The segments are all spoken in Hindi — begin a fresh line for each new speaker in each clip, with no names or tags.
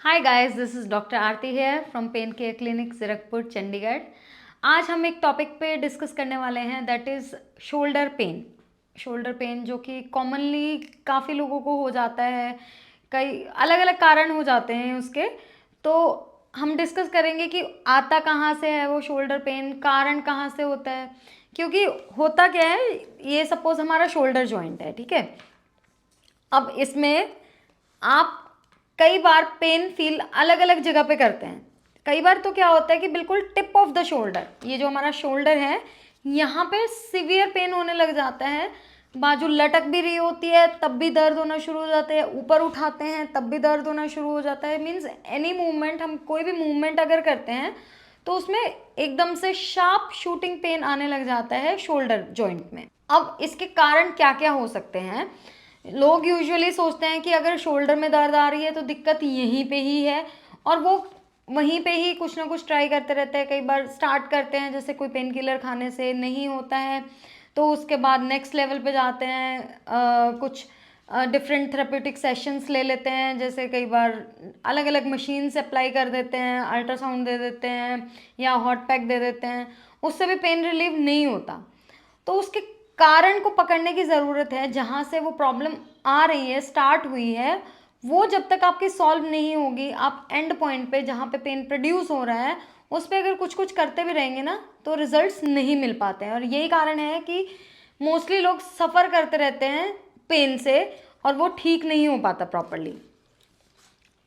Hi guys, this is doctor Aarti here from pain care clinic Zirakpur Chandigarh. आज हम एक टॉपिक पे डिस्कस करने वाले हैं, that is shoulder pain. Shoulder pain जो कि कॉमनली काफ़ी लोगों को हो जाता है, कई अलग अलग कारण हो जाते हैं उसके। तो हम डिस्कस करेंगे कि आता कहाँ से है वो शोल्डर पेन, कारण कहाँ से होता है। क्योंकि होता क्या है, ये सपोज हमारा शोल्डर जॉइंट है, ठीक है। अब इसमें आप कई बार पेन फील अलग अलग जगह पे करते हैं। कई बार तो क्या होता है कि बिल्कुल टिप ऑफ द शोल्डर, ये जो हमारा शोल्डर है, यहाँ पे सिवियर पेन होने लग जाता है। बाजू लटक भी रही होती है तब भी दर्द होना शुरू हो जाता है, ऊपर उठाते हैं तब भी दर्द होना शुरू हो जाता है। मीन्स एनी मूवमेंट, हम कोई भी मूवमेंट अगर करते हैं तो उसमें एकदम से शार्प शूटिंग पेन आने लग जाता है शोल्डर जॉइंट में। अब इसके कारण क्या क्या हो सकते हैं। लोग यूजुअली सोचते हैं कि अगर शोल्डर में दर्द आ रही है तो दिक्कत यहीं पे ही है, और वो वहीं पे ही कुछ ना कुछ ट्राई करते रहते हैं। कई बार स्टार्ट करते हैं जैसे कोई पेन किलर खाने से नहीं होता है, तो उसके बाद नेक्स्ट लेवल पे जाते हैं, कुछ डिफरेंट थेरेप्यूटिक सेशंस ले लेते हैं। जैसे कई बार अलग अलग मशीन से अप्लाई कर देते हैं, अल्ट्रासाउंड दे देते हैं या हॉट पैक दे देते हैं, उससे भी पेन रिलीव नहीं होता। तो उसके कारण को पकड़ने की ज़रूरत है। जहाँ से वो प्रॉब्लम आ रही है, स्टार्ट हुई है, वो जब तक आपकी सॉल्व नहीं होगी, आप एंड पॉइंट पे जहाँ पे पेन प्रोड्यूस हो रहा है उस पर अगर कुछ कुछ करते भी रहेंगे ना तो रिजल्ट्स नहीं मिल पाते हैं। और यही कारण है कि मोस्टली लोग सफ़र करते रहते हैं पेन से और वो ठीक नहीं हो पाता प्रॉपरली।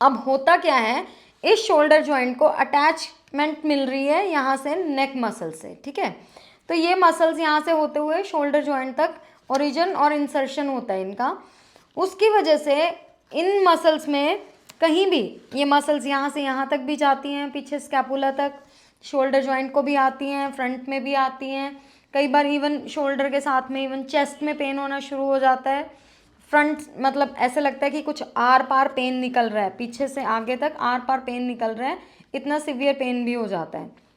अब होता क्या है, इस शोल्डर जॉइंट को अटैचमेंट मिल रही है यहाँ से नेक मसल से, ठीक है। तो ये मसल्स यहाँ से होते हुए शोल्डर जॉइंट तक ओरिजिन और इंसर्शन होता है इनका। उसकी वजह से इन मसल्स में कहीं भी, ये मसल्स यहाँ से यहाँ तक भी जाती हैं, पीछे स्कैपुला तक, शोल्डर जॉइंट को भी आती हैं, फ्रंट में भी आती हैं। कई बार इवन शोल्डर के साथ में इवन चेस्ट में पेन होना शुरू हो जाता है। फ्रंट मतलब ऐसे लगता है कि कुछ आर पार पेन निकल रहा है, पीछे से आगे तक आर पार पेन निकल रहा है, इतना सीवियर पेन भी हो जाता है।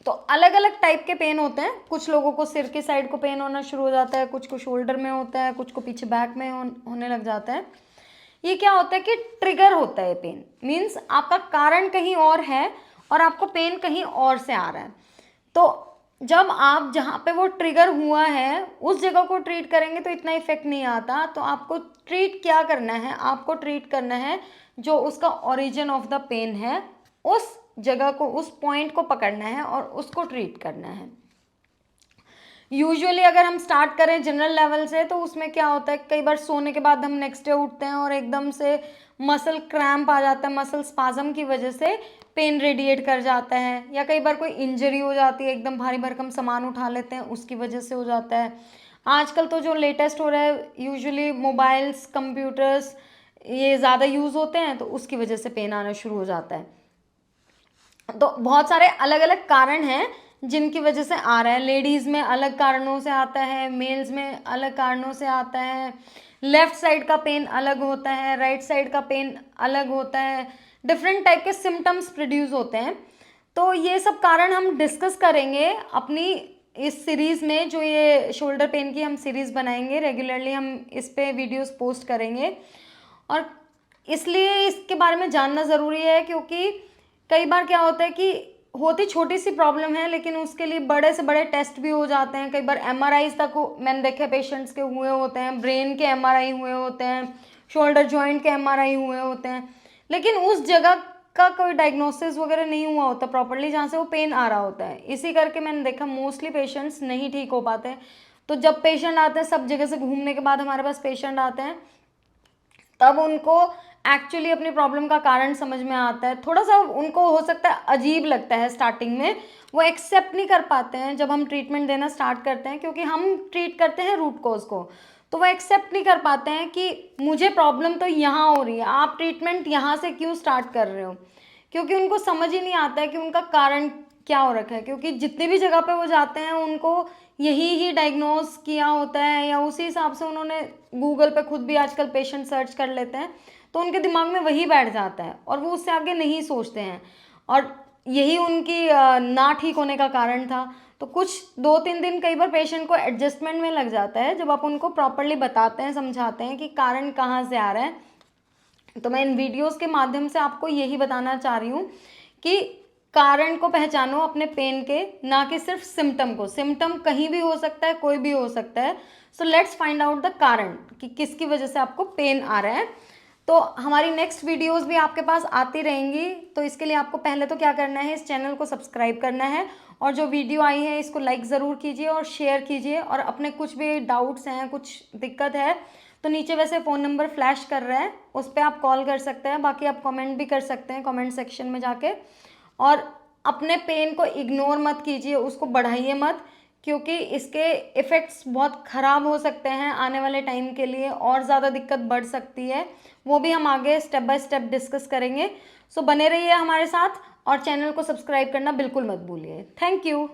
तो अलग अलग टाइप के पेन होते हैं। कुछ लोगों को सिर की साइड को पेन होना शुरू हो जाता है, कुछ को शोल्डर में होता है, कुछ को पीछे बैक में होने लग जाता है। ये क्या होता है कि ट्रिगर होता है पेन, मीन्स आपका कारण कहीं और है और आपको पेन कहीं और से आ रहा है। तो जब आप जहाँ पे वो ट्रिगर हुआ है उस जगह को ट्रीट करेंगे तो इतना इफेक्ट नहीं आता। तो आपको ट्रीट क्या करना है, आपको ट्रीट करना है जो उसका ओरिजिन ऑफ द पेन है, उस जगह को, उस पॉइंट को पकड़ना है और उसको ट्रीट करना है। यूजुअली अगर हम स्टार्ट करें जनरल लेवल से तो उसमें क्या होता है, कई बार सोने के बाद हम नेक्स्ट डे उठते हैं और एकदम से मसल क्रैम्प आ जाता है, मसल स्पाज्म की वजह से पेन रेडिएट कर जाता है। या कई बार कोई इंजरी हो जाती है, एकदम भारी भरकम सामान उठा लेते हैं उसकी वजह से हो जाता है। आजकल तो जो लेटेस्ट हो रहा है, यूजुअली मोबाइल्स, कंप्यूटर्स ये ज़्यादा यूज़ होते हैं तो उसकी वजह से पेन आना शुरू हो जाता है। तो बहुत सारे अलग अलग कारण हैं जिनकी वजह से आ रहा है। लेडीज़ में अलग कारणों से आता है, मेल्स में अलग कारणों से आता है। लेफ्ट साइड का पेन अलग होता है, राइट साइड का पेन अलग होता है। डिफरेंट टाइप के सिम्टम्स प्रोड्यूस होते हैं। तो ये सब कारण हम डिस्कस करेंगे अपनी इस सीरीज़ में। जो ये शोल्डर पेन की हम सीरीज़ बनाएंगे, रेगुलरली हम इस पे वीडियोस पोस्ट करेंगे। और इसलिए इसके बारे में जानना ज़रूरी है क्योंकि कई बार क्या होता है कि होती छोटी सी प्रॉब्लम है लेकिन उसके लिए बड़े से बड़े टेस्ट भी हो जाते हैं। कई बार एमआरआईज तक मैंने देखे पेशेंट्स के हुए होते हैं, ब्रेन के एमआरआई हुए होते हैं, शोल्डर जॉइंट के एमआरआई हुए होते हैं, लेकिन उस जगह का कोई डायग्नोसिस वगैरह नहीं हुआ होता प्रॉपरली जहाँ से वो पेन आ रहा होता है। इसी करके मैंने देखा मोस्टली पेशेंट्स नहीं ठीक हो पाते। तो जब पेशेंट आते हैं, सब जगह से घूमने के बाद हमारे पास पेशेंट आते हैं, तब उनको एक्चुअली अपनी प्रॉब्लम का कारण समझ में आता है। थोड़ा सा उनको हो सकता है अजीब लगता है स्टार्टिंग में, वो एक्सेप्ट नहीं कर पाते हैं जब हम ट्रीटमेंट देना स्टार्ट करते हैं, क्योंकि हम ट्रीट करते हैं रूट कॉज को। तो वो एक्सेप्ट नहीं कर पाते हैं कि मुझे प्रॉब्लम तो यहाँ हो रही है, आप ट्रीटमेंट यहाँ से क्यों स्टार्ट कर रहे हो। क्योंकि उनको समझ ही नहीं आता है कि उनका कारण क्या हो रखा है। क्योंकि जितनी भी जगह पे वो जाते हैं उनको यही ही डायग्नोस किया होता है, या उसी हिसाब से उन्होंने गूगल पे खुद भी आजकल पेशेंट सर्च कर लेते हैं, तो उनके दिमाग में वही बैठ जाता है और वो उससे आगे नहीं सोचते हैं। और यही उनकी ना ठीक होने का कारण था। तो कुछ 2-3 दिन कई बार पेशेंट को एडजस्टमेंट में लग जाता है जब आप उनको प्रॉपरली बताते हैं, समझाते हैं कि कारण कहाँ से आ रहा है। तो मैं इन वीडियोस के माध्यम से आपको यही बताना चाह रही हूँ कि कारण को पहचानो अपने पेन के, ना कि सिर्फ सिम्टम को। सिम्टम कहीं भी हो सकता है, कोई भी हो सकता है। So let's find out the कारण कि किसकी वजह से आपको पेन आ रहा है। तो हमारी नेक्स्ट वीडियोस भी आपके पास आती रहेंगी। तो इसके लिए आपको पहले तो क्या करना है, इस चैनल को सब्सक्राइब करना है, और जो वीडियो आई है इसको लाइक ज़रूर कीजिए और शेयर कीजिए। और अपने कुछ भी डाउट्स हैं, कुछ दिक्कत है, तो नीचे वैसे फ़ोन नंबर फ्लैश कर रहा है, उस पर आप कॉल कर सकते हैं। बाकी आप कमेंट भी कर सकते हैं कमेंट सेक्शन में जाके। और अपने पेन को इग्नोर मत कीजिए, उसको बढ़ाइए मत, क्योंकि इसके इफ़ेक्ट्स बहुत ख़राब हो सकते हैं आने वाले टाइम के लिए, और ज़्यादा दिक्कत बढ़ सकती है। वो भी हम आगे स्टेप बाय स्टेप डिस्कस करेंगे। सो बने रहिए हमारे साथ, और चैनल को सब्सक्राइब करना बिल्कुल मत भूलिए। Thank you.